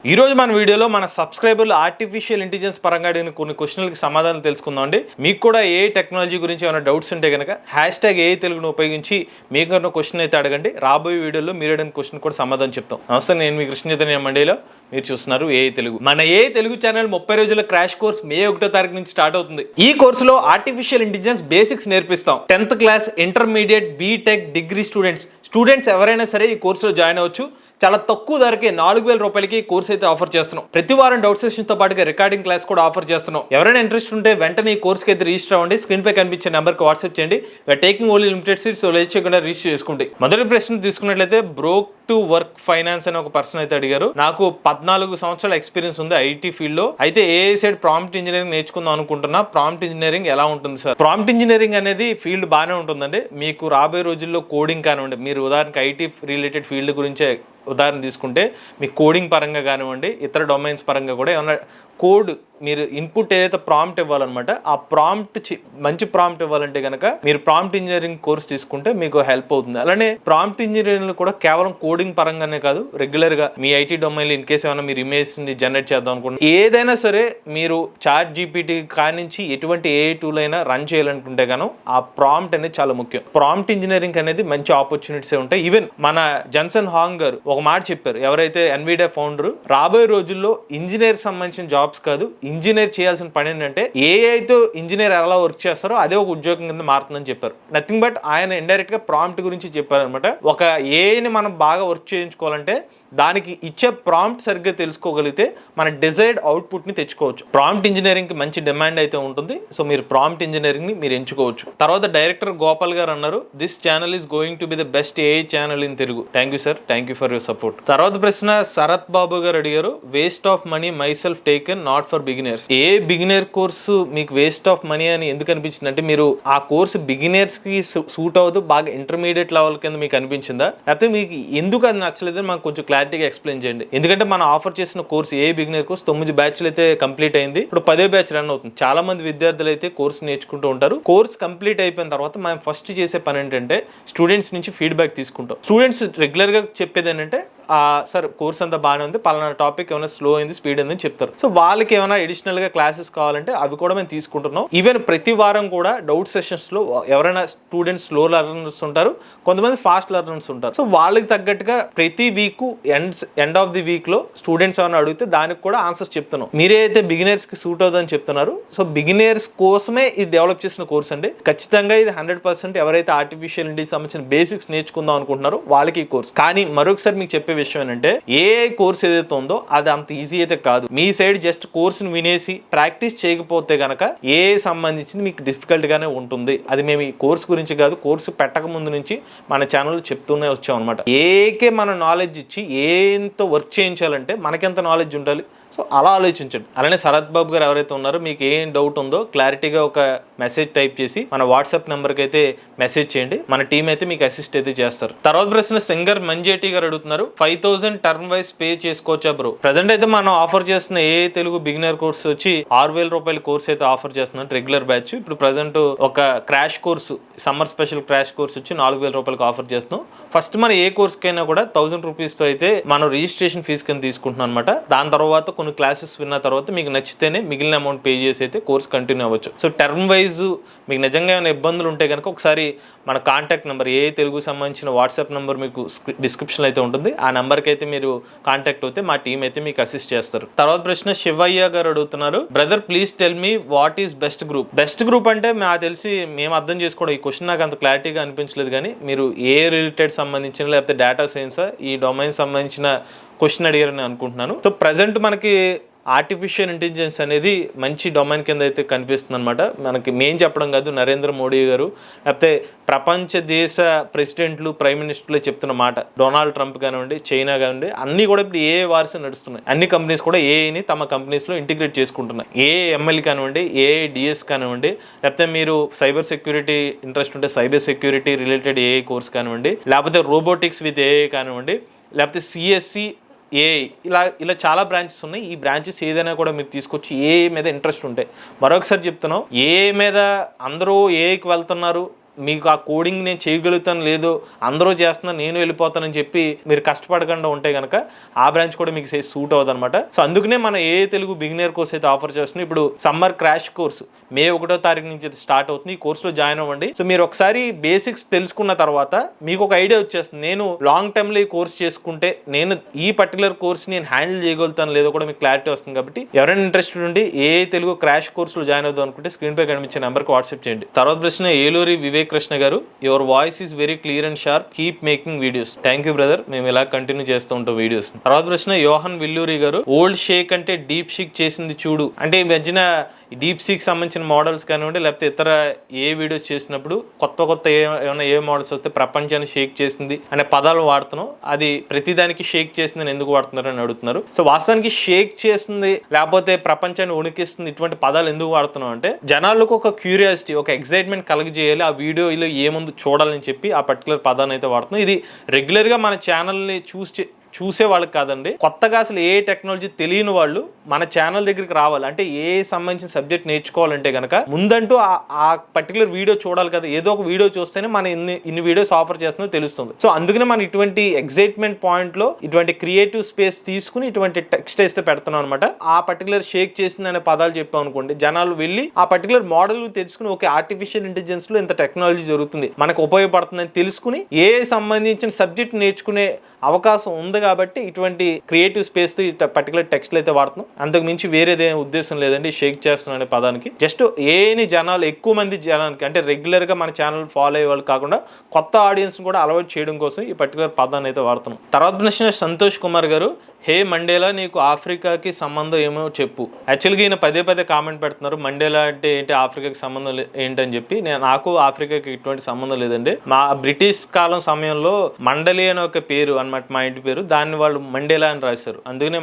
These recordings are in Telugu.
ఈ రోజు మన వీడియోలో మన సబ్స్క్రైబర్లు ఆర్టిఫిషియల్ ఇంటెలిజెన్స్ పరంగా అడిగిన కొన్ని క్వశ్చన్లకి సమాధానాలు తెలుసుకుందాం అండి. మీకు కూడా ఏ టెక్నాలజీ గురించి ఏమైనా డౌట్స్ ఉంటే కనుక #AI తెలుగును ఉపయోగించి మీకు క్వశ్చన్ అయితే అడగండి. రాబోయే వీడియోలో మీరు అడిగిన క్వశ్చన్ కూడా సమాధానం చెప్తాం. నమస్తే, నేను మీ కృష్ణ చైతన్య మండలిలో, మీరు చూస్తున్నారు AI తెలుగు. మన AI తెలుగు ఛానల్ 30 రోజుల క్రాష్ కోర్స్ మే 1వ తారీఖు నుంచి స్టార్ట్ అవుతుంది. ఈ కోర్సులో ఆర్టిఫిషియల్ ఇంటెలిజెన్స్ బేసిక్స్ నేర్పిస్తాం. 10th class, intermediate, BTech, degree students ఎవరైనా సరే ఈ కోర్సులో జాయిన్ అవ్వచ్చు. చాలా తక్కువ ధరకే 4000 రూపాయలకి కోర్స్ అయితే ఆఫర్ చేస్తున్నాం. ప్రతి వారం డౌట్ సెషన్తో పాటుగా రికార్డింగ్ క్లాస్ కూడా ఆఫర్ చేస్తున్నాం. ఎవరైనా ఇంట్రెస్ట్ ఉంటే వెంటనే ఈ కోర్స్కి అయితే రిజిస్టర్ అవ్వండి. స్క్రీన్ పై కనిపించే నెంబర్కి వాట్సాప్ చేయండి. Taking only limited seats, late చేయకుండా రిజిస్టర్ చేసుకోండి. మొదటి ప్రశ్న తీసుకున్నట్లయితే బ్రోక్ టు వర్క్ ఫైనాన్స్ అని ఒక పర్సన్ అయితే అడిగారు. నాకు 14 సంవత్సరాల ఎక్స్పీరియన్స్ ఉంది ఐటీ ఫీల్డ్ లో. అయితే AI సైడ్ ప్రాంప్ట్ ఇంజనీరింగ్ నేర్చుకుందాం అనుకుంటున్నా. ప్రాంప్ట్ ఇంజనీరింగ్ ఎలా ఉంటుంది సార్? ప్రాంప్ట్ ఇంజనీరింగ్ అనేది ఫీల్డ్ బాగానే ఉంటుందండి. మీకు రాబోయే రోజుల్లో కోడింగ్ కానివ్వండి, మీరు ఉదాహరణకి ఐటీ రిలేటెడ్ ఫీల్డ్ గురించే ఉదాహరణ తీసుకుంటే మీకు కోడింగ్ పరంగా కానివ్వండి, ఇతర డొమైన్స్ పరంగా కూడా ఏమన్నా కోడ్ మీరు ఇన్పుట్ ఏదైతే ప్రాంప్ట్ ఇవ్వాలన్నమాట, ఆ ప్రాంప్ట్ మంచి ప్రాంప్ట్ ఇవ్వాలంటే కనుక మీరు ప్రాంప్ట్ ఇంజనీరింగ్ కోర్స్ తీసుకుంటే మీకు హెల్ప్ అవుతుంది. అలానే ప్రాంప్ట్ ఇంజనీరింగ్ కూడా కేవలం కోడింగ్ పరంగానే కాదు, రెగ్యులర్ గా మీ ఐటీ డొమైన్ ఇన్ కేసు ఏమైనా మీరు ఇమేజ్ ని జనరేట్ చేద్దాం అనుకుంటే, ఏదైనా సరే మీరు చాట్ జీపీటీ కానించి ఎటువంటి AI టూల్ అయినా రన్ చేయాలనుకుంటే గాను ఆ ప్రాంప్ట్ అనేది చాలా ముఖ్యం. ప్రాంప్ట్ ఇంజనీరింగ్ అనేది మంచి ఆపర్చునిటీస్ ఉంటాయి. ఈవెన్ మన జన్సన్ హాంగ్ గారు ఒక మాట చెప్పారు, ఎవరైతే ఎన్విడియా ఫౌండర్, రాబోయే రోజుల్లో ఇంజనీర్ సంబంధించిన జాబ్స్ కాదు, ఇంజనీర్ చేయాల్సిన పని ఏంటంటే ఏఐతో ఇంజనీర్ ఎలా వర్క్ చేస్తారో అదే ఒక ఉద్యోగం కింద మారుతుందని చెప్పారు. నథింగ్ బట్ ఆయన ఇండైరెక్ట్ గా ప్రాంప్ట్ గురించి చెప్పారు అనమాట. ఒక ఏఐని మనం బాగా వర్క్ చేయించుకోవాలంటే దానికి ఇచ్చే ప్రాంప్ట్ సరిగ్గా తెలుసుకోగలిగితే మన డిజైర్డ్ అవుట్పుట్ ని తెచ్చుకోవచ్చు. ప్రాంప్ట్ ఇంజనీరింగ్ కి మంచి డిమాండ్ అయితే ఉంటుంది. సో మీరు ప్రాంప్ట్ ఇంజనీరింగ్ ని మీరు ఎంచుకోవచ్చు. తర్వాత డైరెక్టర్ గోపాల్ గారు అన్నారు, this channel is going to be the best AI channel in Telugu. Thank you sir, thank you for your support. తర్వాత ప్రశ్న శరత్ బాబు గారు అడిగారు, waste of money my self taken, not for beginners. A beginner course మీకు వేస్ట్ ఆఫ్ మనీ అని ఎందుకు అనిపించింది అంటే, మీరు ఆ కోర్సు బిగినర్స్ కి సూట్ అవ్వదు, బాగా ఇంటర్మీడియట్ లెవెల్ కింద మీకు అనిపించిందా, లేకపోతే మీకు ఎందుకు అది నచ్చలేదు మాకు కొంచెం క్లారిటీగా ఎక్స్ప్లెయిన్ చేయండి. ఎందుకంటే మనం ఆఫర్ చేసిన కోర్సు ఏ బిగినర్ కోర్స్ 9 బ్యాచ్లు అయితే కంప్లీట్ అయింది. ఇప్పుడు 10వ బ్యాచ్ రన్ అవుతుంది. చాలా మంది విద్యార్థులు అయితే కోర్సు నేర్చుకుంటూ ఉంటారు. కోర్స్ కంప్లీట్ అయిపోయిన తర్వాత మనం ఫస్ట్ చేసే పని ఏంటంటే స్టూడెంట్స్ నుంచి ఫీడ్బ్యాక్ తీసుకుంటాం. స్టూడెంట్స్ రెగ్యులర్ గా చెప్పేది ఏంటంటే, సార్ కోర్స్ అంతా బాగానే ఉంది, పలానా టాపిక్ ఏమైనా స్లో అయింది, స్పీడ్ అయిందని చెప్తారు. సో వాళ్ళకి ఏమైనా అడిషనల్ గా క్లాసెస్ కావాలంటే అవి కూడా మేము తీసుకుంటున్నాం. ఈవెన్ ప్రతి వారం కూడా డౌట్ సెషన్స్ లో ఎవరైనా స్టూడెంట్స్ స్లో లెర్నర్స్ ఉంటారు, కొంతమంది ఫాస్ట్ లెర్నర్స్ ఉంటారు. సో వాళ్ళకి తగ్గట్టుగా ప్రతి week end of the week లో స్టూడెంట్స్ ఏమైనా అడిగితే దానికి కూడా ఆన్సర్స్ చెప్తున్నాం. మీరైతే బిగినర్స్ కి సూట్ అవుతుందని చెప్తున్నారు. సో బిగినర్స్ కోసమే ఇది డెవలప్ చేసిన కోర్స్ అండి. ఖచ్చితంగా ఇది 100% ఎవరైతే ఆర్టిఫిషియల్ ఇంటెలిజెన్స్ సంబంధించిన బేసిక్స్ నేర్చుకుందాం అనుకుంటున్నారో వాళ్ళకి ఈ కోర్స్. కానీ మరొకసారి మీకు చెప్పే విషయం ఏంటంటే, AI కోర్స్ ఏదైతే ఉందో అది అంత ఈజీ అయితే కాదు. మీ సైడ్ జస్ట్ కోర్సును వినేసి ప్రాక్టీస్ చేయకపోతే గనక AI సంబంధించింది మీకు డిఫికల్ట్ గానే ఉంటుంది. అది మేము ఈ కోర్స్ గురించి కాదు, కోర్సు పెట్టక ముందు నుంచి మన ఛానల్ చెప్తూనే వచ్చాం అనమాట. ఏకే మన నాలెడ్జ్ ఇచ్చి ఏతో వర్క్ చేయించాలంటే మనకెంత నాలెడ్జ్ ఉండాలి. సో అలా ఆలోచించండి. అలానే శరత్ బాబు గారు ఎవరైతే ఉన్నారో, మీకు ఏం డౌట్ ఉందో క్లారిటీగా ఒక మెసేజ్ టైప్ చేసి మన వాట్సాప్ నెంబర్కి అయితే మెసేజ్ చేయండి. మన టీం అయితే మీకు అసిస్ట్ అయితే చేస్తారు. తర్వాత ప్రశ్న సింగర్ మంజేటి గారు అడుగుతున్నారు, 5000 టర్మ్ వైజ్ పే చేసుకోవచ్చా బ్రో? ప్రజెంట్ అయితే మనం ఆఫర్ చేస్తున్న AI తెలుగు బిగినర్ కోర్స్ వచ్చి 6000 రూపాయల కోర్స్ అయితే ఆఫర్ చేస్తున్నాం, రెగ్యులర్ బ్యాచ్. ఇప్పుడు ప్రజెంట్ ఒక crash course, summer special crash course వచ్చి 4000 రూపాయలకు ఆఫర్ చేస్తున్నాం. ఫస్ట్ మన ఏ కోర్స్ కైనా కూడా 1000 రూపీస్ తో అయితే మనం రిజిస్ట్రేషన్ ఫీజు కింద తీసుకుంటున్నాం అనమాట. దాని తర్వాత కొన్ని క్లాసెస్ విన్న తర్వాత మీకు నచ్చితేనే మిగిలిన అమౌంట్ పే చేసి అయితే కోర్స్ కంటిన్యూ అవ్వచ్చు. సో టర్మ్ వైజ్ మీకు నిజంగా ఏమైనా ఇబ్బందులు ఉంటే కనుక ఒకసారి మన కాంటాక్ట్ నెంబర్, ఏ తెలుగు సంబంధించిన వాట్సాప్ నెంబర్ మీకు డిస్క్రిప్షన్ అయితే ఉంటుంది. ఆ నెంబర్కి అయితే మీరు కాంటాక్ట్ అవుతే మా టీం అయితే మీకు అసిస్ట్ చేస్తారు. తర్వాత ప్రశ్న శివయ్య గారు అడుగుతున్నారు, brother please tell me what is best group? Best group అంటే నాకు తెలిసి మేము అర్థం చేసుకోవడం, ఈ క్వశ్చన్ నాకు అంత క్లారిటీగా అనిపించలేదు. కానీ మీరు ఏ రిలేటెడ్ సంబంధించిన, లేకపోతే డేటా సైన్స్, ఈ డొమైన్ సంబంధించిన క్వశ్చన్ అడిగారని అనుకుంటున్నాను. సో ప్రజెంట్ మనకి ఆర్టిఫిషియల్ ఇంటెలిజెన్స్ అనేది మంచి డొమైన్ కింద అయితే కనిపిస్తుంది అనమాట. మనకి మేం చెప్పడం కాదు, నరేంద్ర మోడీ గారు, లేకపోతే ప్రపంచ దేశ ప్రెసిడెంట్లు, ప్రైమ్ మినిస్టర్లే చెప్తున్న మాట. డొనాల్డ్ ట్రంప్ కానివ్వండి, చైనా కానివ్వండి, అన్ని కూడా ఇప్పుడు AI వార్స్ నడుస్తున్నాయి. అన్ని కంపెనీస్ కూడా AIని తమ కంపెనీస్లో ఇంటిగ్రేట్ చేసుకుంటున్నాయి. AML కానివ్వండి, AIDS కానివ్వండి, లేకపోతే మీరు సైబర్ సెక్యూరిటీ ఇంట్రెస్ట్ ఉంటే cyber security related AI course కానివ్వండి, లేకపోతే రోబోటిక్స్ విత్ AI కానివ్వండి, లేకపోతే CSC AI, ఇలా చాలా బ్రాంచెస్ ఉన్నాయి. ఈ బ్రాంచెస్ ఏదైనా కూడా మీరు తీసుకొచ్చి AI మీద ఇంట్రెస్ట్ ఉంటాయి. మరొకసారి చెప్తున్నాం, AI మీద అందరూ AIకి వెళ్తున్నారు, మీకు ఆ కోడింగ్ నేను చేయగలుగుతాను లేదో అందరూ చేస్తున్నాను నేను వెళ్ళిపోతానని చెప్పి మీరు కష్టపడకుండా ఉంటే కనుక ఆ బ్రాంచ్ కూడా మీకు సూట్ అవుతుంది అనమాట. సో అందుకనే మన ఏ తెలుగు బిగినర్ కోర్స్ అయితే ఆఫర్ చేస్తున్నాం. ఇప్పుడు సమ్మర్ క్రాష్ కోర్సు మే 1వ తారీఖు నుంచి అయితే స్టార్ట్ అవుతుంది. ఈ కోర్సులో జాయిన్ అవ్వండి. సో మీరు ఒకసారి బేసిక్స్ తెలుసుకున్న తర్వాత మీకు ఒక ఐడియా వచ్చేస్తుంది, నేను లాంగ్ టర్మ్ లో ఈ కోర్స్ చేసుకుంటే నేను ఈ పర్టికులర్ కోర్స్ నేను హ్యాండిల్ చేయగలుగుతాను లేదో కూడా మీకు క్లారిటీ వస్తుంది. కాబట్టి ఎవరైనా ఇంట్రెస్టెడ్ ఉండి ఏ తెలుగు క్రాష్ కోర్సులో జాయిన్ అవుదాం అనుకుంటే స్క్రీన్ పై కనిపించే నెంబర్కి వాట్సాప్ చేయండి. తర్వాత ప్రశ్న ఏలూరి వివేక్ కృష్ణ గారు, your voice is very clear and sharp, keep making videos. Thank you brother, మేము ఇలా కంటిన్యూ చేస్తూ ఉంటాం వీడియోస్. తర్వాత ప్రశ్న యోహన్ విల్లూరి గారు, ఓల్డ్ షేక్ అంటే డీప్ షేక్ చేసింది చూడు అంటే ఈ మధ్యన డీప్ సీక్ సంబంధించిన మోడల్స్ కానివ్వండి లేకపోతే ఇతర ఏ వీడియోస్ చేసినప్పుడు కొత్త ఏమైనా ఏ మోడల్స్ వస్తే ప్రపంచాన్ని షేక్ చేసింది అనే పదాలు వాడుతున్నాం, అది ప్రతిదానికి షేక్ చేసిందని ఎందుకు వాడుతున్నారు అని అడుగుతున్నారు. సో వాస్తవానికి షేక్ చేస్తుంది లేకపోతే ప్రపంచాన్ని ఉణికిస్తుంది ఇటువంటి పదాలు ఎందుకు వాడుతున్నాం అంటే జనాలకు ఒక క్యూరియాసిటీ, ఒక ఎక్సైట్మెంట్ కలగజేయాలి, ఆ వీడియోలో ఏముంది చూడాలని చెప్పి ఆ పర్టికులర్ పదాన్ని అయితే వాడుతున్నాం. ఇది రెగ్యులర్గా మన ఛానల్ని చూసే వాళ్ళకి కాదండి, కొత్తగా అసలు ఏ టెక్నాలజీ తెలియని వాళ్ళు మన ఛానల్ దగ్గరికి రావాలి అంటే ఏ సంబంధించిన సబ్జెక్ట్ నేర్చుకోవాలంటే కనుక ముందంటూ ఆ పర్టికులర్ వీడియో చూడాలి కదా, ఏదో ఒక వీడియో చూస్తేనే మన ఇన్ని వీడియోస్ ఆఫర్ చేస్తుందో తెలుస్తుంది. సో అందుకనే మనం ఇటువంటి ఎక్సైట్మెంట్ పాయింట్ లో ఇటువంటి క్రియేటివ్ స్పేస్ తీసుకుని ఇటువంటి టెక్స్ట్ అయితే పెడుతున్నాం అనమాట. ఆ పర్టికులర్ షేక్ చేసింది అనే పదాలు చెప్పాం అనుకోండి, జనాలు వెళ్ళి ఆ పర్టికులర్ మోడల్ తెలుసుకుని ఓకే ఆర్టిఫిషియల్ ఇంటెలిజెన్స్ లో ఇంత టెక్నాలజీ జరుగుతుంది మనకు ఉపయోగపడుతుందని తెలుసుకుని ఏ సంబంధించిన సబ్జెక్ట్ నేర్చుకునే అవకాశం ఉంది. కాబట్టి ఇటువంటి క్రియేటివ్ స్పేస్ తో పర్టికులర్ టెక్స్ట్ అయితే వాడుతున్నాం, అంతకు మించి వేరేదే ఉద్దేశం లేదండి షేక్ చేస్తున్నాం అనే పదానికి. జస్ట్ జనాలు ఎక్కువ మంది జనానికి అంటే రెగ్యులర్ గా మన ఛానల్ ఫాలో అయ్యే వాళ్ళు కాకుండా కొత్త ఆడియన్స్ కూడా అలవాటు చేయడం కోసం ఈ పర్టికులర్ పదాన్ని అయితే వాడుతున్నాం. తర్వాత ప్రశ్న సంతోష్ కుమార్ గారు, హే మండేలా నీకు ఆఫ్రికాకి సంబంధం ఏమో చెప్పు. యాక్చువల్గా ఈయన పదే కామెంట్ పెడుతున్నారు మండేలా అంటే ఏంటి ఆఫ్రికాకి సంబంధం ఏంటని చెప్పి. నాకు ఆఫ్రికాకి ఇటువంటి సంబంధం లేదండి. మా బ్రిటిష్ కాలం సమయంలో మండలి అనే ఒక పేరు అనమాట, మా ఇంటి పేరు, దాన్ని వాళ్ళు మండేలా అని రాశారు, అందుకనే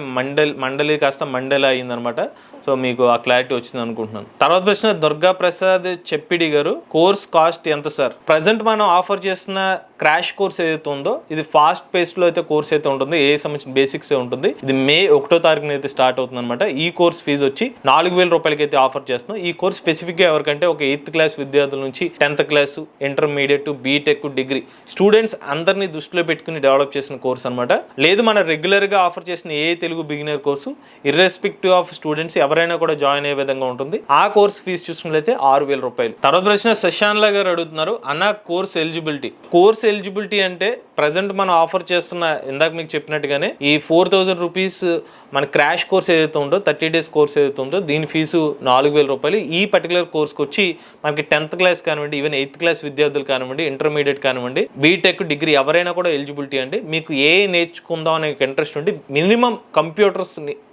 మండలి కాస్త మండేలా అయిందనమాట. సో మీకు ఆ క్లారిటీ వచ్చింది అనుకుంటున్నాను. తర్వాత ప్రశ్న దుర్గా ప్రసాద్ చెప్పిడి గారు, కోర్స్ కాస్ట్ ఎంత సార్? ప్రజెంట్ మనం ఆఫర్ చేస్తున్న క్రాష్ కోర్స్ ఏదైతే ఉందో ఇది ఫాస్ట్ పేస్ట్ లో అయితే కోర్స్ అయితే ఉంటుంది, ఏ సంబంధించిన బేసిక్స్ ఉంటుంది. ఇది మే 1వ తారీఖున అయితే స్టార్ట్ అవుతుంది అనమాట. ఈ కోర్స్ ఫీజు వచ్చి 4,000 రూపాయలకి అయితే ఆఫర్ చేస్తున్నాం. ఈ కోర్స్ స్పెసిఫిక్ గా ఎవరికంటే ఒక 8th క్లాస్ విద్యార్థుల నుంచి 10th class, intermediate, BTech, degree students అందరినీ దృష్టిలో పెట్టుకుని డెవలప్ చేసిన కోర్స్ అనమాట. లేదు మన రెగ్యులర్ గా ఆఫర్ చేసిన ఏ Telugu beginner course irrespective of students ఎవరైనా కూడా జాయిన్ అయ్యే విధంగా ఉంటుంది. ఆ కోర్స్ ఫీజు చూసుకున్నట్లయితే 6,000 రూపాయలు. తర్వాత ప్రశ్న శశాన్లా గారు అడుగుతున్నారు, అన్న కోర్స్ ఎలిజిబిలిటీ అంటే ప్రజెంట్ మనం ఆఫర్ చేస్తున్న ఇందాక మీకు చెప్పినట్టుగానే ఈ 4,000 రూపీస్ మన క్రాష్ కోర్స్ ఏదైతే ఉందో 30 days కోర్స్ ఏదైతే ఉందో దీని ఫీజు 4,000 రూపాయలు. ఈ పర్టికులర్ కోర్స్కి వచ్చి మనకి 10th క్లాస్ కానివ్వండి, ఈవెన్ 8th క్లాస్ విద్యార్థులు కానివ్వండి, ఇంటర్మీడియట్ కానివ్వండి, బీటెక్, డిగ్రీ ఎవరైనా కూడా ఎలిజిబిలిటీ అండి. మీకు నేర్చుకుందాం అనే ఇంట్రెస్ట్ ఉండి మినిమం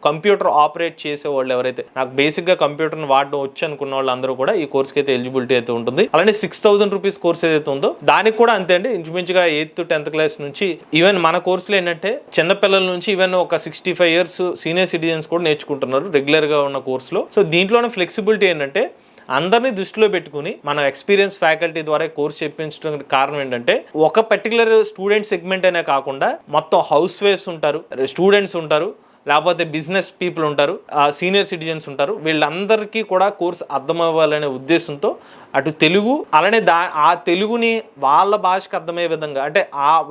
కంప్యూటర్ ఆపరేట్ చేసే వాళ్ళు ఎవరైతే నాకు బేసిక్గా కంప్యూటర్ని వాడడం వచ్చి అనుకున్న వాళ్ళు అందరూ కూడా ఈ కోర్స్కి అయితే ఎలిజిబిలిటీ అయితే ఉంటుంది. అలానే 6,000 రూపీస్ కోర్స్ ఏదైతే ఉందో దానికి కూడా అంతే అండి. ఇంచుమించుగా 8th to 10th క్లాస్ నుంచి ఈవెన్ మన కోర్సులో ఏంటంటే చిన్నపిల్లల నుంచి ఈవెన్ ఒక 65 years సీనియర్ సిటిజన్స్ కూడా నేర్చుకుంటున్నారు రెగ్యులర్ గా ఉన్న కోర్సులో. సో దీంట్లోనే ఫ్లెక్సిబిలిటీ ఏంటంటే అందరినీ దృష్టిలో పెట్టుకుని మన ఎక్స్పీరియన్స్ ఫ్యాకల్టీ ద్వారా కోర్స్ చెప్పించడం కారణం ఏంటంటే ఒక పర్టికులర్ స్టూడెంట్ సెగ్మెంట్ అనే కాకుండా మొత్తం హౌస్ వైఫ్స్ ఉంటారు, స్టూడెంట్స్ ఉంటారు, లేకపోతే బిజినెస్ పీపుల్ ఉంటారు, సీనియర్ సిటిజన్స్ ఉంటారు, వీళ్ళందరికీ కూడా కోర్స్ అర్థం అవ్వాలనే ఉద్దేశంతో అటు తెలుగు అలానే ఆ తెలుగుని వాళ్ళ భాషకు అర్థమయ్యే విధంగా అంటే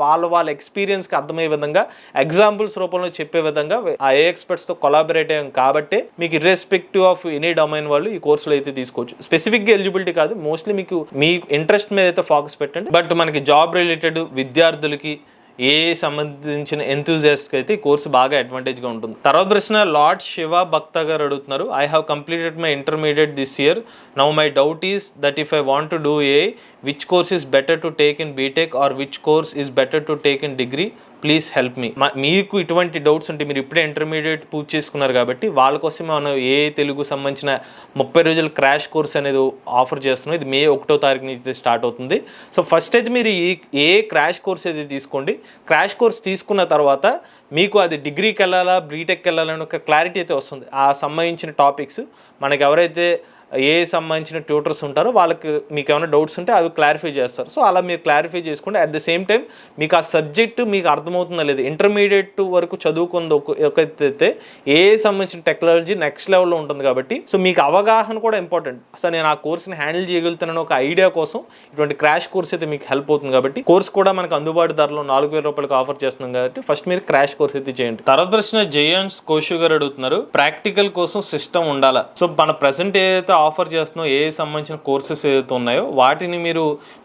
వాళ్ళ ఎక్స్పీరియన్స్కి అర్థమయ్యే విధంగా ఎగ్జాంపుల్స్ రూపంలో చెప్పే విధంగా ఆ ఏ ఎక్స్పర్ట్స్తో కొలాబరేట్ అయ్యాం కాబట్టి మీకు ఇర్రెస్పెక్టివ్ ఆఫ్ ఎనీ డొమైన్ వాళ్ళు ఈ కోర్సులో అయితే తీసుకోవచ్చు. స్పెసిఫిక్గా ఎలిజిబిలిటీ కాదు, మోస్ట్లీ మీ ఇంట్రెస్ట్ మీద అయితే ఫోకస్ పెట్టండి. బట్ మనకి జాబ్ రిలేటెడ్ విద్యార్థులకి ఏ సంబంధించిన ఎంతూజియాస్ట్కి అయితే ఈ కోర్సు బాగా అడ్వాంటేజ్గా ఉంటుంది. తర్వాత ప్రశ్న లార్డ్ శివ భక్త గారు అడుగుతున్నారు, I have completed my intermediate this year, now my doubt is that if I want to do which course is better to take in BTech or which course is better to take in degree, please help me. మీకు ఇటువంటి డౌట్స్ ఉంటే మీరు ఇప్పుడే ఇంటర్మీడియట్ పూర్తి చేసుకున్నారు కాబట్టి వాళ్ళ కోసం మనం ఏ తెలుగు సంబంధించిన 30 రోజుల క్రాష్ కోర్స్ అనేది ఆఫర్ చేస్తున్నాం. ఇది మే 1వ తారీఖు నుంచి స్టార్ట్ అవుతుంది. సో ఫస్ట్ అయితే మీరు ఏ క్రాష్ కోర్స్ అయితే తీసుకోండి. క్రాష్ కోర్స్ తీసుకున్న తర్వాత మీకు అది డిగ్రీకి వెళ్ళాలా బీటెక్కి వెళ్ళాలని ఒక క్లారిటీ అయితే వస్తుంది. ఆ సంబంధించిన టాపిక్స్ మనకి ఎవరైతే ఏ సంబంధించిన ట్యూటర్స్ ఉంటారో వాళ్ళకి మీకు ఏమైనా డౌట్స్ ఉంటే అవి క్లారిఫై చేస్తారు. సో అలా మీరు క్లారిఫై చేసుకోండి. అట్ ద సేమ్ టైం మీకు ఆ సబ్జెక్ట్ మీకు అర్థమవుతుందా లేదు, ఇంటర్మీడియట్ వరకు చదువుకుంది ఒక అయితే ఏ సంబంధించిన టెక్నాలజీ నెక్స్ట్ లెవెల్లో ఉంటుంది కాబట్టి సో మీకు అవగాహన కూడా ఇంపార్టెంట్. అసలు నేను ఆ కోర్స్ని హ్యాండిల్ చేయగలుగుతానని ఒక ఐడియా కోసం ఇటువంటి క్రాష్ కోర్స్ అయితే మీకు హెల్ప్ అవుతుంది. కాబట్టి కోర్స్ కూడా మనకు అందుబాటు ధరలో 4,000 రూపాయలకు ఆఫర్ చేస్తున్నాం కాబట్టి ఫస్ట్ మీరు క్రాష్ కోర్స్ అయితే చేయండి. తర్వాత ప్రశ్న జయంస్ కోషు గారు అడుగుతున్నారు, ప్రాక్టికల్ కోసం సిస్టమ్ ఉండాలా? సో మన ప్రెసెంట్ ఏదైతే ఆఫర్ చేస్తున్నాం ఏ సంబంధించిన కోర్సెస్ ఏదైతే ఉన్నాయో వాటిని మీరు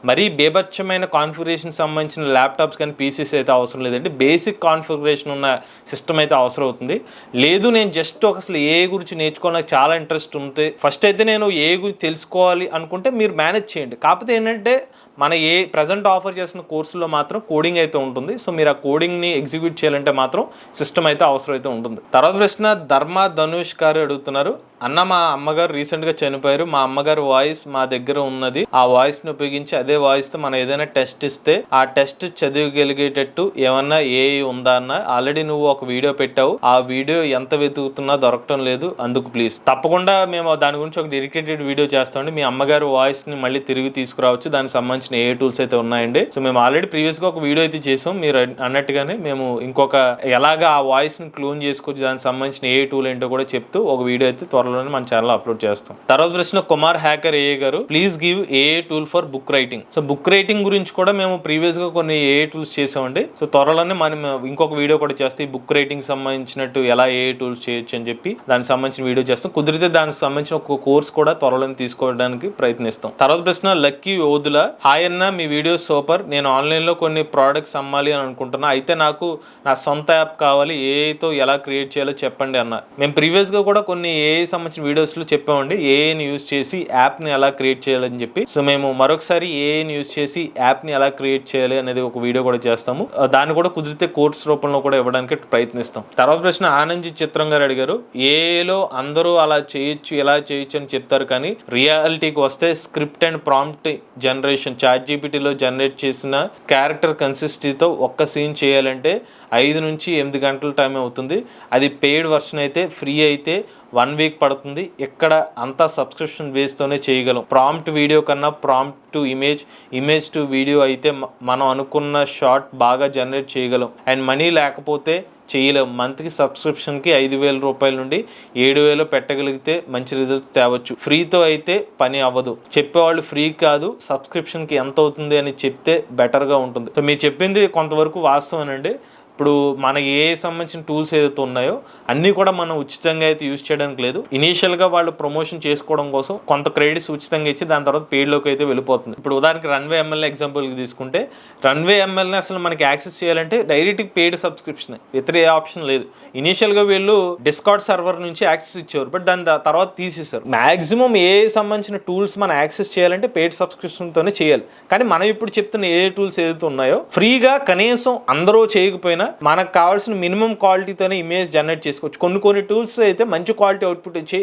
మరీ బేభత్సమైన కాన్ఫిగరేషన్ సంబంధించిన ల్యాప్టాప్స్ కానీ పీసీస్ అయితే అవసరం లేదండి. బేసిక్ కాన్ఫిగరేషన్ ఉన్న సిస్టమ్ అయితే అవసరం అవుతుంది. లేదు నేను జస్ట్ అసలు ఏ గురించి నేర్చుకోవడానికి చాలా ఇంట్రెస్ట్ ఉంటే ఫస్ట్ అయితే నేను ఏ గురించి తెలుసుకోవాలి అనుకుంటే మీరు మేనేజ్ చేయండి. కాకపోతే ఏంటంటే మన ఏ ప్రజెంట్ ఆఫర్ చేసిన కోర్సులో మాత్రం కోడింగ్ అయితే ఉంటుంది. సో మీరు ఆ కోడింగ్ని ఎగ్జిక్యూట్ చేయాలంటే మాత్రం సిస్టమ్ అయితే అవసరం అయితే ఉంటుంది. తర్వాత ప్రశ్న ధర్మ ధనుష్ గారు అడుగుతున్నారు, అన్న మా అమ్మగారు రీసెంట్గా చనిపోయారు, మా అమ్మగారు వాయిస్ మా దగ్గర ఉన్నది, ఆ వాయిస్ని ఉపయోగించి అదే వాయిస్తో మనం ఏదైనా టెస్ట్ ఇస్తే ఆ టెస్ట్ చదివగలిగేటట్టు ఏమన్నా ఏఐ ఉందా అన్న? ఆల్రెడీ నువ్వు ఒక వీడియో పెట్టావు, ఆ వీడియో ఎంత వెతుకుతున్నా దొరకటం లేదు, అందుకు ప్లీజ్. తప్పకుండా మేము దాని గురించి ఒక డెడికేటెడ్ వీడియో చేస్తామండి. మీ అమ్మగారు వాయిస్ని మళ్ళీ తిరిగి తీసుకురావచ్చు, దానికి సంబంధించిన ఏ టూల్స్ అయితే ఉన్నాయండి. సో మేము ఆల్రెడీ ప్రీవియస్గా ఒక వీడియో అయితే చేసాం, మీరు అన్నట్టుగానే మేము ఇంకొక ఎలాగా ఆ వాయిస్ని క్లోన్ చేసుకోవచ్చు దానికి సంబంధించిన ఏ టూల్ ఏంటో కూడా చెప్తూ ఒక వీడియో అయితే త్వరలోనే మన ఛానల్ అప్లోడ్ చేస్తాం. తర్వాత ప్రశ్న కుమార్ హ్యాకర్ ఏఏ గారు, ప్లీజ్ గివ్ ఏఏ tool for book writing. So book writing గురించి కూడా మేము ప్రీవియస్ గా కొన్ని ఏఏ టూల్స్ చేసామండి. సో త్వరలోనే మనం ఇంకొక వీడియో కూడా చేస్తే ఈ బుక్ రైటింగ్ సంబంధించినట్టు ఎలా ఏఏ టూల్స్ చేయొచ్చు అని చెప్పి దానికి సంబంధించిన వీడియో చేస్తాం. కుదిరితే దానికి సంబంధించిన ఒక కోర్స్ కూడా త్వరలోనే తీసుకోవడానికి ప్రయత్నిస్తాం. తర్వాత ప్రశ్న లక్కీ ఓదుల, హాయ్ అన్న, మీ వీడియో సూపర్, నేను ఆన్లైన్ లో కొన్ని ప్రోడక్ట్స్ అమ్మాలి అని అనుకుంటున్నా, అయితే నాకు నా సొంత యాప్ కావాలి, ఏఐతో ఎలా క్రియేట్ చేయాలో చెప్పండి అన్న. మేము ప్రీవియస్ గా కూడా కొన్ని ఏఐ సంబంధించిన వీడియోస్ లో చెప్పామండి ఏఐని యూజ్ చేసి యాప్ ని ఎలా క్రియేట్ చేయాలని చెప్పి. సో మేము మరొకసారి ఏఐని యూజ్ చేసి యాప్ ని ఎలా క్రియేట్ చేయాలి అనేది ఒక వీడియో కూడా చేస్తాము. దాన్ని కూడా కుదిరితే కోర్స్ రూపంలో కూడా ఇవ్వడానికి ప్రయత్నిస్తాం. తర్వాత ప్రశ్న ఆనంద్ చిత్రం గారు అడిగారు, ఏఐలో అందరూ అలా చేయొచ్చు ఎలా చేయొచ్చు అని చెప్తారు, కానీ రియాలిటీకి వస్తే స్క్రిప్ట్ అండ్ ప్రాంప్ట్ జనరేషన్ ChatGPTలో జనరేట్ చేసిన క్యారెక్టర్ కన్సిస్టెన్సీతో ఒక్క సీన్ చేయాలంటే 5 నుంచి 8 గంటల టైం అవుతుంది. అది పెయిడ్ వర్షన్ అయితే, ఫ్రీ అయితే 1 వీక్ పడుతుంది. ఇక్కడ అంతా సబ్స్క్రిప్షన్ బేస్తోనే చేయగలం. ప్రాంప్ట్ వీడియో కన్నా prompt to image, image to video అయితే మనం అనుకున్న షార్ట్ బాగా జనరేట్ చేయగలం. అండ్ మనీ లేకపోతే చేయలేం. మంత్కి సబ్స్క్రిప్షన్కి 5,000 రూపాయల నుండి 7,000 పెట్టగలిగితే మంచి రిజల్ట్ తేవచ్చు. ఫ్రీతో అయితే పని అవ్వదు. చెప్పేవాళ్ళు ఫ్రీ కాదు, సబ్స్క్రిప్షన్కి ఎంత అవుతుంది అని చెప్తే బెటర్గా ఉంటుంది. సో మీరు చెప్పింది కొంతవరకు వాస్తవమేనండి. ఇప్పుడు మనకి ఏ సంబంధించిన టూల్స్ ఏదైతే ఉన్నాయో అన్నీ కూడా మనం ఉచితంగా అయితే యూజ్ చేయడానికి లేదు. ఇనీషియల్గా వాళ్ళు ప్రమోషన్ చేసుకోవడం కోసం కొంత క్రెడిట్స్ ఉచితంగా ఇచ్చి దాని తర్వాత పెయిడ్లోకి అయితే వెళ్ళిపోతుంది. ఇప్పుడు ఉదాహరణకి రన్వే ఎంఎల్ఏ ఎగ్జాంపుల్కి తీసుకుంటే రన్వే ఎంఎల్ఏ అసలు మనకి యాక్సెస్ చేయాలంటే డైరెక్ట్ పెయిడ్ సబ్స్క్రిప్షన్, ఇతర ఏ ఆప్షన్ లేదు. ఇనీషియల్గా వీళ్ళు డిస్కార్డ్ సర్వర్ నుంచి యాక్సెస్ ఇచ్చేవారు, బట్ దాని తర్వాత తీసేశారు. మాక్సిమం ఏ సంబంధించిన టూల్స్ మనం యాక్సెస్ చేయాలంటే పెయిడ్ సబ్స్క్రిప్షన్తోనే చేయాలి. కానీ మనం ఇప్పుడు చెప్తున్న ఏ టూల్స్ ఏదైతే ఉన్నాయో ఫ్రీగా కనీసం అందరూ చేయకపోయినా మనకు కావాల్సిన మినిమం క్వాలిటీతోనే ఇమేజ్ జనరేట్ చేసుకోవచ్చు. కొన్ని టూల్స్ అయితే మంచి క్వాలిటీ అవుట్పుట్ ఇచ్చి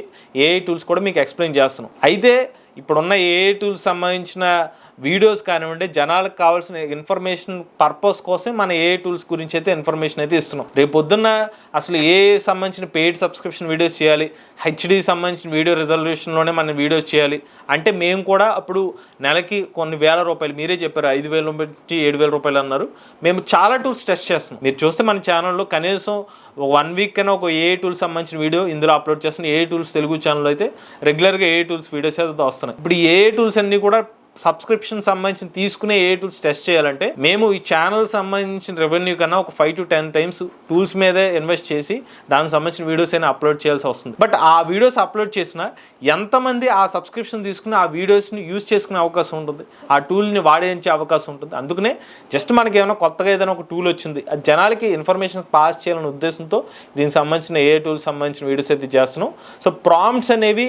ఏఐ టూల్స్ కూడా మీకు ఎక్స్ప్లెయిన్ చేస్తున్నాం. అయితే ఇప్పుడున్న ఏఐ టూల్స్ సంబంధించిన వీడియోస్ కానివ్వండి, జనాలకు కావాల్సిన ఇన్ఫర్మేషన్ పర్పస్ కోసం మన ఏ టూల్స్ గురించి అయితే ఇన్ఫర్మేషన్ అయితే ఇస్తున్నాం. రేపు పొద్దున్న అసలు ఏ సంబంధించిన పెయిడ్ సబ్స్క్రిప్షన్ వీడియోస్ చేయాలి, హెచ్డి సంబంధించిన వీడియో రిజల్యూషన్లోనే మనం వీడియోస్ చేయాలి అంటే మేము కూడా అప్పుడు నెలకి కొన్ని వేల రూపాయలు, మీరే చెప్పారు 5,000 నుంచి 7,000 రూపాయలు అన్నారు. మేము చాలా టూల్స్ టెస్ట్ చేస్తున్నాం. మీరు చూస్తే మన ఛానల్లో కనీసం 1 వీక్ కన్నా ఒక ఏ టూల్స్ సంబంధించిన వీడియో ఇందులో అప్లోడ్ చేస్తున్నాం. ఏ టూల్స్ తెలుగు ఛానల్ అయితే రెగ్యులర్గా ఏ టూల్స్ వీడియోస్ అయితే వస్తున్నాయి. ఇప్పుడు ఏ టూల్స్ అన్నీ కూడా సబ్స్క్రిప్షన్ సంబంధించిన తీసుకునే ఏ టూల్స్ టెస్ట్ చేయాలంటే మేము ఈ ఛానల్ సంబంధించిన రెవెన్యూ కన్నా ఒక 5 to 10 times టూల్స్ మీదే ఇన్వెస్ట్ చేసి దానికి సంబంధించిన వీడియోస్ అయినా అప్లోడ్ చేయాల్సి వస్తుంది. బట్ ఆ వీడియోస్ అప్లోడ్ చేసినా ఎంతమంది ఆ సబ్స్క్రిప్షన్ తీసుకుని ఆ వీడియోస్ని యూజ్ చేసుకునే అవకాశం ఉంటుంది, ఆ టూల్ని వాడించే అవకాశం ఉంటుంది. అందుకనే జస్ట్ మనకి ఏమైనా కొత్తగా ఏదైనా ఒక టూల్ వచ్చింది, అది జనాలకి ఇన్ఫర్మేషన్ పాస్ చేయాలనే ఉద్దేశంతో దీనికి సంబంధించిన ఏ టూల్స్ సంబంధించిన వీడియోస్ అయితే చేస్తున్నాం. సో ప్రాంప్ట్స్ అనేవి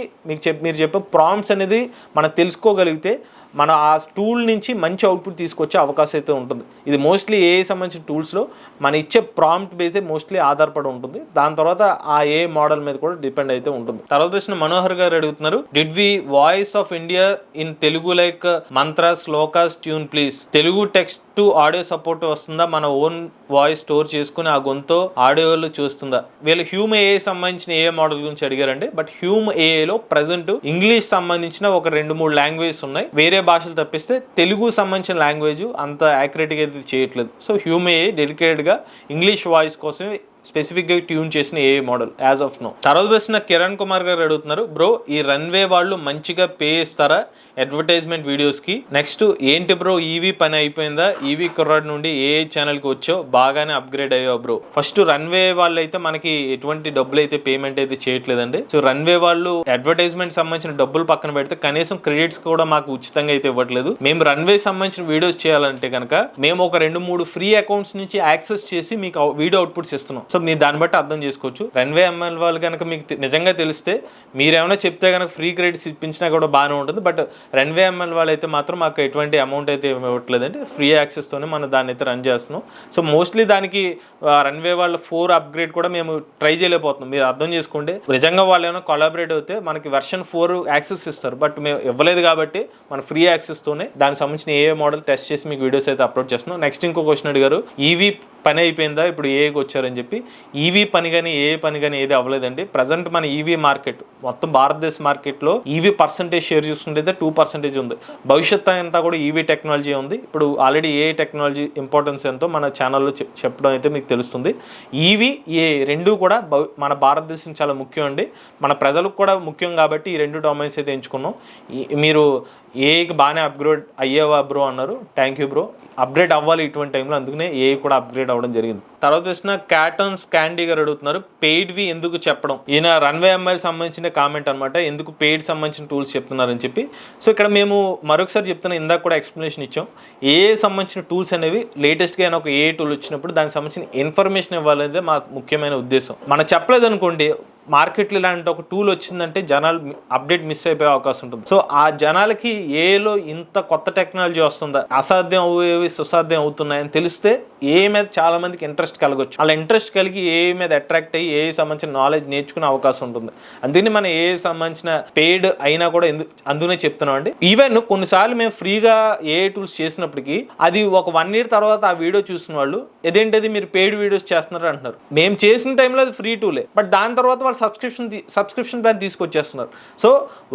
మీరు చెప్పే ప్రాంప్ట్స్ అనేది మనం తెలుసుకోగలిగితే మన ఆ టూల్ నుంచి మంచి అవుట్పుట్ తీసుకొచ్చే అవకాశం అయితే ఉంటుంది. ఇది మోస్ట్లీ ఏ సంబంధించిన టూల్స్లో మన ఇచ్చే ప్రాంప్ట్ బేసే మోస్ట్లీ ఆధారపడి ఉంటుంది. దాని తర్వాత ఆ ఏ మోడల్ మీద కూడా డిపెండ్ అయితే ఉంటుంది. తర్వాత ప్రశ్న మనోహర్ గారు అడుగుతున్నారు, did we voice of India in Telugu like mantra shlokas tune please? Telugu text to audio support వస్తుందా? మన ఓన్ వాయిస్ స్టోర్ చేసుకుని ఆ గొంతు ఆడియోలో చూస్తుందా? వీళ్ళు హ్యూమ్ ఏఐ సంబంధించిన ఏ మోడల్ గురించి అడిగారండి. బట్ హ్యూమ్ ఏఐలో ప్రజెంట్ ఇంగ్లీష్ సంబంధించిన ఒక 2-3 లాంగ్వేజెస్ ఉన్నాయి. వేరే భాషలు తప్పిస్తే తెలుగు సంబంధించిన లాంగ్వేజ్ అంత యాక్యురేట్గా అయితే చేయట్లేదు. సో హ్యూమ్ ఏఐ డెడికేటెడ్గా ఇంగ్లీష్ వాయిస్ కోసం స్పెసిఫిక్గా ట్యూన్ చేసిన ఏ మోడల్ యాజ్ ఆఫ్ నో. తర్వాత ప్రశ్న కిరణ్ కుమార్ గారు అడుగుతున్నారు, బ్రో ఈ రన్వే వాళ్ళు మంచిగా పే ఇస్తారా అడ్వర్టైజ్మెంట్ వీడియోస్కి? నెక్స్ట్ ఏంటి బ్రో ఈవీ పని అయిపోయిందా? ఈవీ కుర్రాడ్ నుండి ఏ ఛానల్కి వచ్చావు, బాగానే అప్గ్రేడ్ అయ్యావు బ్రో. ఫస్ట్ రన్వే వాళ్ళు అయితే మనకి ఎటువంటి డబ్బులు అయితే పేమెంట్ అయితే చేయట్లేదండి. సో రన్వే వాళ్ళు అడ్వర్టైజ్మెంట్ సంబంధించిన డబ్బులు పక్కన పెడితే కనీసం క్రెడిట్స్ కూడా మాకు ఉచితంగా అయితే ఇవ్వట్లేదు. మేము రన్వే సంబంధించిన వీడియోస్ చేయాలంటే కనుక మేము ఒక 2-3 ఫ్రీ అకౌంట్స్ నుంచి యాక్సెస్ చేసి మీకు వీడియో అవుట్పుట్స్ ఇస్తున్నాం. సో మీరు దాన్ని బట్టి అర్థం చేసుకోవచ్చు. రన్వే ఎంఎల్ వాళ్ళు కనుక మీకు నిజంగా తెలిస్తే మీరేమైనా చెప్తే కనుక ఫ్రీ క్రెడిట్స్ ఇప్పించినా కూడా బాగానే ఉంటుంది. బట్ రన్వే ఎంఎల్ వాళ్ళు అయితే మాత్రం మాకు ఎటువంటి అమౌంట్ అయితే ఇవ్వట్లేదండి. ఫ్రీ యాక్సెస్తోనే మనం దాన్ని అయితే రన్ చేస్తున్నాం. సో మోస్ట్లీ దానికి రన్వే వాళ్ళ 4 అప్గ్రేడ్ కూడా మేము ట్రై చేయలేకపోతున్నాం. మీరు అర్థం చేసుకోండి, నిజంగా వాళ్ళు ఏమైనా కొలాబరేట్ అయితే మనకి వెర్షన్ 4 యాక్సెస్ ఇస్తారు. బట్ మేము ఇవ్వలేదు కాబట్టి మన ఫ్రీ యాక్సెస్తోనే దానికి సంబంధించిన ఏ మోడల్ టెస్ట్ చేసి మీకు వీడియోస్ అయితే అప్లోడ్ చేస్తున్నాం. నెక్స్ట్ ఇంకో క్వశ్చన్ అడిగారు, ఈవీ పని అయిపోయిందా ఇప్పుడు ఏకి వచ్చారని చెప్పి. ఈవీ పని కానీ ఏ పని కానీ ఏది అవ్వలేదండి. ప్రజెంట్ మన ఈవీ మార్కెట్ మొత్తం భారతదేశ మార్కెట్లో ఈవీ పర్సంటేజ్ షేర్ చూసుకుంటే 2% ఉంది. భవిష్యత్తు అంతా కూడా ఈవీ టెక్నాలజీ ఉంది. ఇప్పుడు ఆల్రెడీ ఏ టెక్నాలజీ ఇంపార్టెన్స్ ఎంతో మన ఛానల్లో చెప్పడం అయితే మీకు తెలుస్తుంది. ఈవీ ఏ రెండు కూడా మన భారతదేశం చాలా ముఖ్యం అండి. మన ప్రజలకు కూడా ముఖ్యం కాబట్టి ఈ 2 డొమైన్స్ అయితే ఎంచుకున్నాం. మీరు ఏకి బాగానే అప్గ్రేడ్ అయ్యేవా బ్రో అన్నారు. Thank you bro. అప్గ్రేడ్ అవ్వాలి ఇటువంటి టైంలో, అందుకనే ఏ కూడా అప్గ్రేడ్ అవ్వడం జరిగింది. తర్వాత వచ్చిన క్యాటన్ స్కాండీ గారు అడుగుతున్నారు, పెయిడ్వి ఎందుకు చెప్పడం? ఈయన రన్వే ఎంఎల్ సంబంధించిన కామెంట్ అనమాట, ఎందుకు పెయిడ్ సంబంధించిన టూల్స్ చెప్తున్నారని చెప్పి. సో ఇక్కడ మేము మరొకసారి చెప్తున్నా, ఇందాక కూడా ఎక్స్ప్లెనేషన్ ఇచ్చాం. ఏ సంబంధించిన టూల్స్ అనేవి లేటెస్ట్గా అయినా ఒక ఏ టూల్ వచ్చినప్పుడు దానికి సంబంధించిన ఇన్ఫర్మేషన్ ఇవ్వాలనేది మాకు ముఖ్యమైన ఉద్దేశం. మనం చెప్పలేదు అనుకోండి, మార్కెట్లో ఇలాంటి ఒక టూల్ వచ్చిందంటే జనాలు అప్డేట్ మిస్ అయిపోయే అవకాశం ఉంటుంది. సో ఆ జనాలకి ఏలో ఇంత కొత్త టెక్నాలజీ వస్తుందా, అసాధ్యం అయ్యేవి సుసాధ్యం అవుతున్నాయని తెలిస్తే ఏ మీద చాలా మందికి ఇంట్రెస్ట్ కలగొచ్చు. అలా ఇంట్రెస్ట్ కలిగి ఏ మీద అట్రాక్ట్ అయ్యి ఏ సంబంధించిన నాలెడ్జ్ నేర్చుకునే అవకాశం ఉంటుంది. అందుకని మనం ఏ సంబంధించిన పెయిడ్ అయినా కూడా అందుకనే చెప్తున్నాం అండి. ఈవెన్ కొన్నిసార్లు మేము ఫ్రీగా ఏ టూల్స్ చేసినప్పటికీ అది ఒక 1 year తర్వాత ఆ వీడియో చూసిన వాళ్ళు ఏదేంటది మీరు పెయిడ్ వీడియోస్ చేస్తున్నారు అంటున్నారు. మేము చేసిన టైంలో అది ఫ్రీ టూలే, బట్ దాని తర్వాత సబ్స్క్రిప్షన్ ప్లాన్ తీసుకొచ్చేస్తున్నారు. సో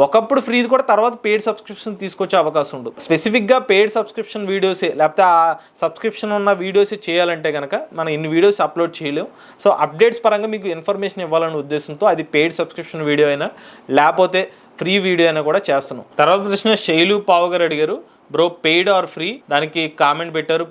ఒకప్పుడు ఫ్రీది కూడా తర్వాత పెయిడ్ సబ్స్క్రిప్షన్ తీసుకొచ్చే అవకాశం ఉంటుంది. స్పెసిఫిక్గా పెయిడ్ సబ్స్క్రిప్షన్ వీడియోసే లేకపోతే ఆ సబ్స్క్రిప్షన్ ఉన్న వీడియోసే చేయాలంటే కనుక మనం ఇన్ని వీడియోస్ అప్లోడ్ చేయలేం. సో అప్డేట్స్ పరంగా మీకు ఇన్ఫర్మేషన్ ఇవ్వాలనే ఉద్దేశంతో అది పెయిడ్ సబ్స్క్రిప్షన్ వీడియో అయినా లేకపోతే ఫ్రీ వీడియో అయినా కూడా చేస్తున్నాం. తర్వాత ప్రశ్న శైలు పావు గారు అడిగారు, బ్రో పెయిడ్ ఆర్ ఫ్రీ? దానికి కామెంట్ పెట్టారు,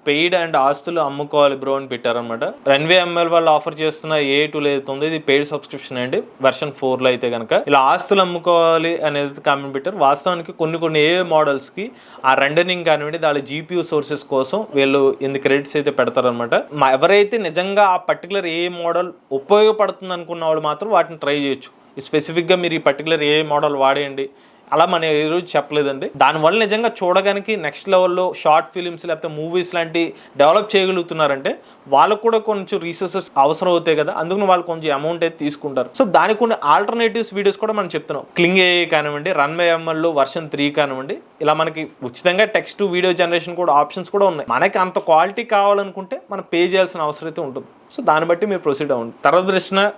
పెయిడ్ అండ్ ఆస్తులు అమ్ముకోవాలి బ్రో అని పెట్టారు అనమాట. రన్వే ఎంఎల్ వాళ్ళు ఆఫర్ చేస్తున్న ఏ టూల్ ఏదైతే ఇది పెయిడ్ సబ్స్క్రిప్షన్ అండి. వెర్షన్ 4లో అయితే కనుక ఇలా ఆస్తులు అమ్ముకోవాలి అనేది కామెంట్ పెట్టారు. వాస్తవానికి కొన్ని ఏ మోడల్స్ కి ఆ రెండరింగ్ కానివ్వండి దాని జీపీయూ సోర్సెస్ కోసం వీళ్ళు ఎన్ని క్రెడిట్స్ అయితే పెడతారనమాట. ఎవరైతే నిజంగా ఆ పర్టికులర్ ఏ మోడల్ ఉపయోగపడుతుంది అనుకున్న వాళ్ళు మాత్రం వాటిని ట్రై చేయొచ్చు. స్పెసిఫిక్గా మీరు ఈ పర్టికులర్ ఏ మోడల్ వాడేయండి అలా మనం ఏ రోజు చెప్పలేదండి. దానివల్ల నిజంగా చూడడానికి నెక్స్ట్ లెవెల్లో షార్ట్ ఫిలిమ్స్ లేకపోతే మూవీస్ లాంటి డెవలప్ చేయగలుగుతున్నారంటే వాళ్ళకు కూడా కొంచెం రీసోర్సెస్ అవసరం అవుతాయి కదా, అందుకని వాళ్ళు కొంచెం అమౌంట్ అయితే తీసుకుంటారు. సో దానికి కొన్ని ఆల్టర్నేటివ్స్ వీడియోస్ కూడా మనం చెప్తున్నాం. క్లింగ్ ఏఐ కానివ్వండి, రన్వే ఎంఎల్లో వర్షన్ 3 కానివ్వండి, ఇలా మనకి ఉచితంగా టెక్స్ట్ వీడియో జనరేషన్ కూడా ఆప్షన్స్ కూడా ఉన్నాయి. మనకి అంత క్వాలిటీ కావాలనుకుంటే మనం పే చేయాల్సిన అవసరం అయితే ఉంటుంది. సో దాన్ని బట్టి మీరు ప్రొసీడ్ అవ్వండి. తర్వాత ప్రశ్న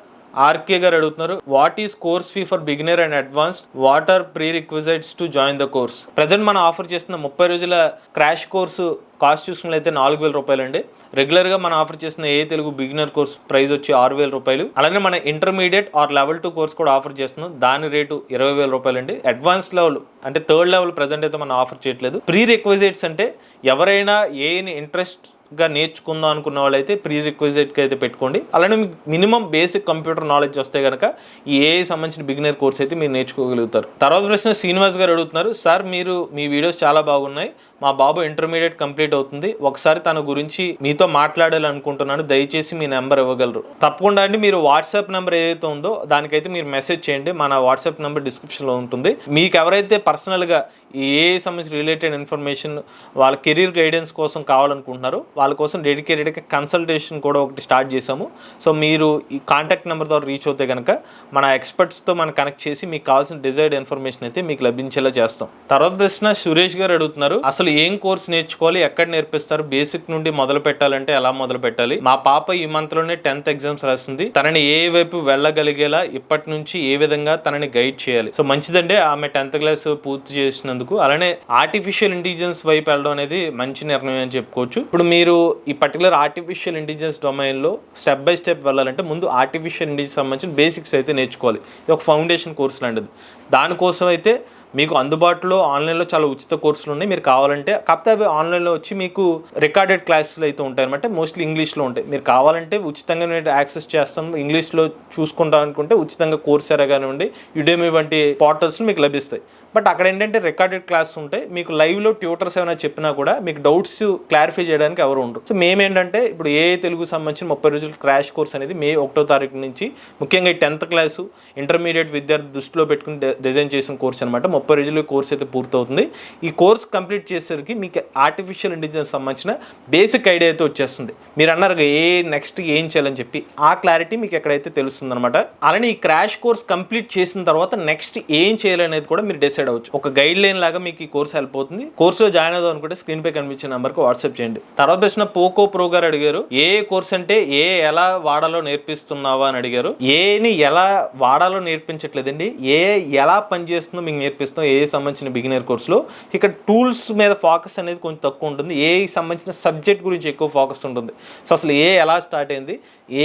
ఆర్కే గారు అడుగుతున్నారు, what is course fee for beginner and advanced? What are prerequisites to join the course? Present మనం ఆఫర్ చేస్తున్న 30 రోజుల క్రాష్ కోర్సు కాస్ట్ చూసుకున్నట్లయితే 4,000 రూపాయలు అండి. రెగ్యులర్గా మనం ఆఫర్ చేస్తున్న ఏ తెలుగు బిగినర్ కోర్స్ ప్రైస్ వచ్చి 6,000 రూపాయలు. అలానే మన ఇంటర్మీడియట్ ఆర్ లెవెల్ 2 కోర్స్ కూడా ఆఫర్ చేస్తున్నాం, దాని రేటు 20,000 రూపాయలు అండి. అడ్వాన్స్ లెవెల్ అంటే 3rd లెవెల్ ప్రజెంట్ అయితే మనం ఆఫర్ చేయట్లేదు. ప్రీ రిక్విజైట్స్ అంటే ఎవరైనా ఏని ఇంట్రెస్ట్ గా నేర్చుకుందాం అనుకున్న వాళ్ళైతే ప్రీ రిక్విజిట్కి అయితే పెట్టుకోండి. అలానే మీకు మినిమం బేసిక్ కంప్యూటర్ నాలెడ్జ్ వస్తే కనుక ఈ ఏఐ సంబంధించిన బిగినర్ కోర్స్ అయితే మీరు నేర్చుకోగలుగుతారు. తర్వాత ప్రశ్న శ్రీనివాస్ గారు అడుగుతున్నారు, సార్ మీరు మీ వీడియోస్ చాలా బాగున్నాయి, మా బాబు ఇంటర్మీడియట్ కంప్లీట్ అవుతుంది, ఒకసారి తన గురించి మీతో మాట్లాడాలనుకుంటున్నాను, దయచేసి మీ నెంబర్ ఇవ్వగలరు? తప్పకుండా అండి, మీరు వాట్సాప్ నెంబర్ ఏదైతే ఉందో దానికైతే మీరు మెసేజ్ చేయండి. మన వాట్సాప్ నెంబర్ డిస్క్రిప్షన్లో ఉంటుంది. మీకు ఎవరైతే పర్సనల్గా ఈ ఏఐ సంబంధించిన రిలేటెడ్ ఇన్ఫర్మేషన్ వాళ్ళ కెరీర్ గైడెన్స్ కోసం కావాలనుకుంటున్నారో వాళ్ళ కోసం డెడికేటెడ్గా కన్సల్టేషన్ కూడా ఒకటి స్టార్ట్ చేశాము. సో మీరు ఈ కాంటాక్ట్ నెంబర్ ద్వారా రీచ్ అవుతే కనుక మన ఎక్స్పర్ట్స్తో మనం కనెక్ట్ చేసి మీకు కావాల్సిన డిజైర్డ్ ఇన్ఫర్మేషన్ అయితే మీకు లభించేలా చేస్తాం. తర్వాత ప్రశ్న సురేష్ గారు అడుగుతున్నారు, అసలు ఏం కోర్స్ నేర్చుకోవాలి, ఎక్కడ నేర్పిస్తారు, బేసిక్ నుండి మొదలు పెట్టాలంటే ఎలా మొదలు పెట్టాలి? మా పాప ఈ మంత్ లోనే 10th ఎగ్జామ్స్ రాస్తుంది, తనని ఏ వైపు వెళ్ళగలిగేలా ఇప్పటి నుంచి ఏ విధంగా తనని గైడ్ చేయాలి? సో మంచిదండి, ఆమె 10th క్లాస్ పూర్తి చేసినందుకు. అలానే ఆర్టిఫిషియల్ ఇంటెలిజెన్స్ వైపు వెళ్ళడం అనేది మంచి నిర్ణయం అని చెప్పుకోవచ్చు. ఇప్పుడు మీరు ఈ పర్టికులర్ ఆర్టిఫిషియల్ ఇంటెలిజెన్స్ డొమైన్ లో స్టెప్ బై స్టెప్ వెళ్ళాలంటే ముందు ఆర్టిఫిషియల్ ఇంటెలిజెన్స్ సంబంధించిన బేసిక్స్ అయితే నేర్చుకోవాలి. ఇది ఒక ఫౌండేషన్ కోర్స్ లాంటిది. దానికోసం అయితే మీకు అందుబాటులో ఆన్లైన్లో చాలా ఉచిత కోర్సులు ఉన్నాయి. మీరు కావాలంటే కాకపోతే అవి ఆన్లైన్లో వచ్చి మీకు రికార్డెడ్ క్లాసెస్ అయితే ఉంటాయి అనమాట. మోస్ట్లీ ఇంగ్లీష్లో ఉంటాయి. మీరు కావాలంటే ఉచితంగా నేను యాక్సెస్ చేస్తాం, ఇంగ్లీష్లో చూసుకుంటాం అనుకుంటే ఉచితంగా కోర్సెరా కానివ్వండి, యుడెమీ వంటి పోర్టల్స్ మీకు లభిస్తాయి. బట్ అక్కడ ఏంటంటే రికార్డెడ్ క్లాస్ ఉంటాయి. మీకు లైవ్లో ట్యూటర్స్ ఏమైనా చెప్పినా కూడా మీకు డౌట్స్ క్లారిఫై చేయడానికి ఎవరు ఉండరు. సో మేమేంటంటే ఇప్పుడు ఏ తెలుగు సంబంధించిన 30 రోజుల క్రాష్ కోర్స్ అనేది మే 1వ తారీఖు నుంచి ముఖ్యంగా ఈ 10th క్లాసు ఇంటర్మీడియట్ విద్యార్థి దృష్టిలో పెట్టుకుని డిజైన్ చేసిన కోర్స్ అనమాట. 30 రోజుల కోర్స్ అయితే పూర్తవుతుంది. ఈ కోర్స్ కంప్లీట్ చేసేసరికి మీకు ఆర్టిఫిషియల్ ఇంటెలిజెన్స్ సంబంధించిన బేసిక్ ఐడియా అయితే వచ్చేస్తుంది. మీరు అన్నారు నెక్స్ట్ ఏం చేయాలని చెప్పి, ఆ క్లారిటీ మీకు ఎక్కడైతే తెలుస్తుంది అనమాట. అలానే ఈ క్రాష్ కోర్స్ కంప్లీట్ చేసిన తర్వాత నెక్స్ట్ ఏం చేయాలనేది కూడా మీరు డిసైడ్ అవ్వచ్చు. ఒక గైడ్ లైన్ లాగా మీకు ఈ కోర్స్ హెల్ప్ అవుతుంది. కోర్సులో జాయిన్ అవుదాం అనుకుంటే స్క్రీన్ పై కనిపించే నెంబర్కి వాట్సాప్ చేయండి. తర్వాత ప్రశ్న పోకో ప్రో గారు అడిగారు, ఏ కోర్స్ అంటే ఏ ఎలా వాడాలో నేర్పిస్తున్నావా అని అడిగారు. ఏని ఎలా వాడాలో నేర్పించట్లేదండి, ఏ ఎలా పనిచేస్తుందో మీకు నేర్పిస్తాం. ఏ సంబంధించిన బిగినర్ కోర్సులో ఇక్కడ టూల్స్ మీద ఫోకస్ అనేది కొంచెం తక్కువ ఉంటుంది. ఏ సంబంధించిన సబ్జెక్ట్ గురించి ఎక్కువ ఫోకస్ ఉంటుంది. సో అసలు ఏ ఎలా స్టార్ట్ అయింది,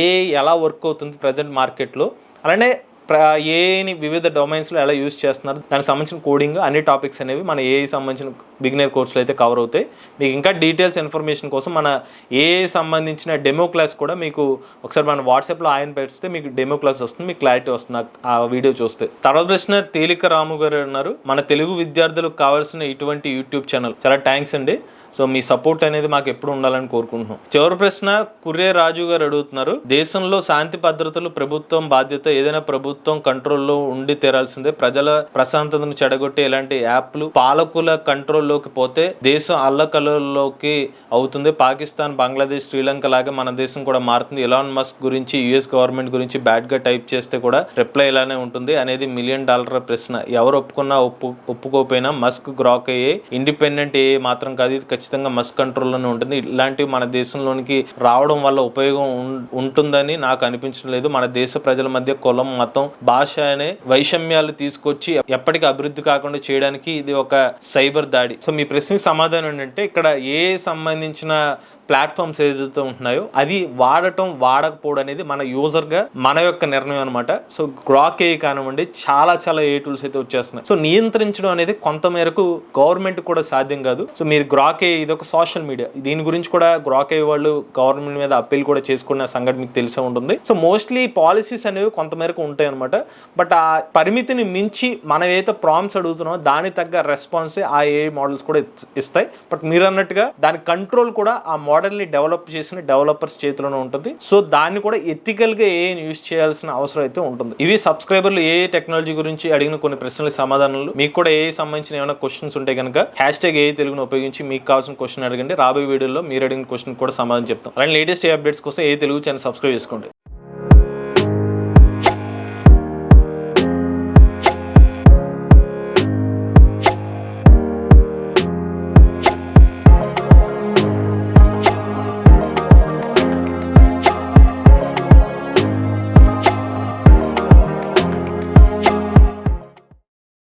ఏ ఎలా వర్క్ అవుతుంది ప్రజెంట్ మార్కెట్లో, అలానే ఏని వివిధ డొమైన్స్లో ఎలా యూజ్ చేస్తున్నారు, దానికి సంబంధించిన కోడింగ్ అన్ని టాపిక్స్ అనేవి మన ఏ సంబంధించిన బిగినర్ కోర్సులో అయితే కవర్ అవుతాయి. మీకు ఇంకా డీటెయిల్స్ ఇన్ఫర్మేషన్ కోసం మన ఏ సంబంధించిన డెమో క్లాస్ కూడా మీకు ఒకసారి మన వాట్సాప్లో ఆయన పెడితే మీకు డెమో క్లాస్ వస్తుంది, మీకు క్లారిటీ వస్తుంది ఆ వీడియో చూస్తే. తర్వాత ప్రశ్న తేలిక రాము గారు అన్నారు, మన తెలుగు విద్యార్థులకు కావాల్సిన ఇటువంటి యూట్యూబ్ ఛానల్. చాలా థ్యాంక్స్ అండి. సో మీ సపోర్ట్ అనేది మాకు ఎప్పుడు ఉండాలని కోరుకుంటున్నాం. చివరి ప్రశ్న కుర్రే రాజు గారు అడుగుతున్నారు, దేశంలో శాంతి భద్రతలు ప్రభుత్వం బాధ్యత, ఏదైనా ప్రభుత్వం కంట్రోల్లో ఉండి తీరాల్సిందే, ప్రజల ప్రశాంతతను చెడగొట్టే ఇలాంటి యాప్లు పాలకుల కంట్రోల్లోకి పోతే దేశం అల్లకల్లోకి అవుతుంది. పాకిస్తాన్, బంగ్లాదేశ్, శ్రీలంక లాగా మన దేశం కూడా మారుతుంది. ఎలాన్ మస్క్ గురించి యుఎస్ గవర్నమెంట్ గురించి బ్యాడ్ గా టైప్ చేస్తే కూడా రిప్లై ఇలానే ఉంటుంది అనేది $1 మిలియన్ ప్రశ్న. ఎవరు ఒప్పుకున్నా ఒప్పుకోపోయినా మస్క్ గ్రాక్ అయ్యే ఇండిపెండెంట్ ఏ మాత్రం కాదు, ఇది ఖచ్చితంగా మస్క్ కంట్రోల్లోనే ఉంటుంది. ఇలాంటివి మన దేశంలోనికి రావడం వల్ల ఉపయోగం ఉంటుందని నాకు అనిపించడం లేదు. మన దేశ ప్రజల మధ్య కులం, మతం, భాష అనే వైషమ్యాలు తీసుకొచ్చి ఎప్పటికీ అభివృద్ధి కాకుండా చేయడానికి ఇది ఒక సైబర్ దాడి. సో మీ ప్రశ్నకి సమాధానం ఏంటంటే, ఇక్కడ ఏ సంబంధించిన ప్లాట్ఫామ్స్ ఏదైతే ఉంటున్నాయో అది వాడటం వాడకపోవడం అనేది మన యూజర్గా మన యొక్క నిర్ణయం అనమాట. సో గ్రాక్ ఏ కానివ్వండి, చాలా ఏ టూల్స్ అయితే వచ్చేస్తున్నాయి. సో నియంత్రించడం అనేది కొంత మేరకు గవర్నమెంట్ కూడా సాధ్యం కాదు. సో మీరు గ్రాక్ ఏ ఇది ఒక సోషల్ మీడియా, దీని గురించి కూడా గ్రాక్ ఏ వాళ్ళు గవర్నమెంట్ మీద అప్పీల్ కూడా చేసుకున్న సంఘటన మీకు తెలిసే ఉంటుంది. సో మోస్ట్లీ పాలసీస్ అనేవి కొంత మేరకు ఉంటాయి అనమాట. బట్ ఆ పరిమితిని మించి మనం ఏదైతే ప్రాంప్ట్స్ అడుగుతున్నామో దానికి తగ్గ రెస్పాన్స్ ఆ ఏ మోడల్స్ కూడా ఇస్తాయి. బట్ మీరు అన్నట్టుగా దాని కంట్రోల్ కూడా ఆ మోడల్ని డెవలప్ చేసిన డెవలపర్స్ చేతిలోనే ఉంటుంది. సో దాన్ని కూడా ఎథికల్గా ఏ యూజ్ చేయాల్సిన అవసరం అయితే ఉంటుంది. ఇవి సబ్స్క్రైబర్లు ఏ టెక్నాలజీ గురించి అడిగిన కొన్ని ప్రశ్నల సమాధానాలు. మీకు కూడా ఏ సంబంధించిన ఏమైనా క్వశ్చన్స్ ఉంటే కనుక #ఏ తెలుగును ఉపయోగించి మీకు కావాల్సిన క్వశ్చన్ అడగండి. రాబోయే వీడియోలో మీరు అడిగిన క్వశ్చన్ కూడా సమాధానం చెప్తాం. అలాంటి లేటెస్ట్ అప్డేట్స్ కోసం ఏ తెలుగు ఛానల్ సబ్స్క్రైబ్ చేసుకోండి.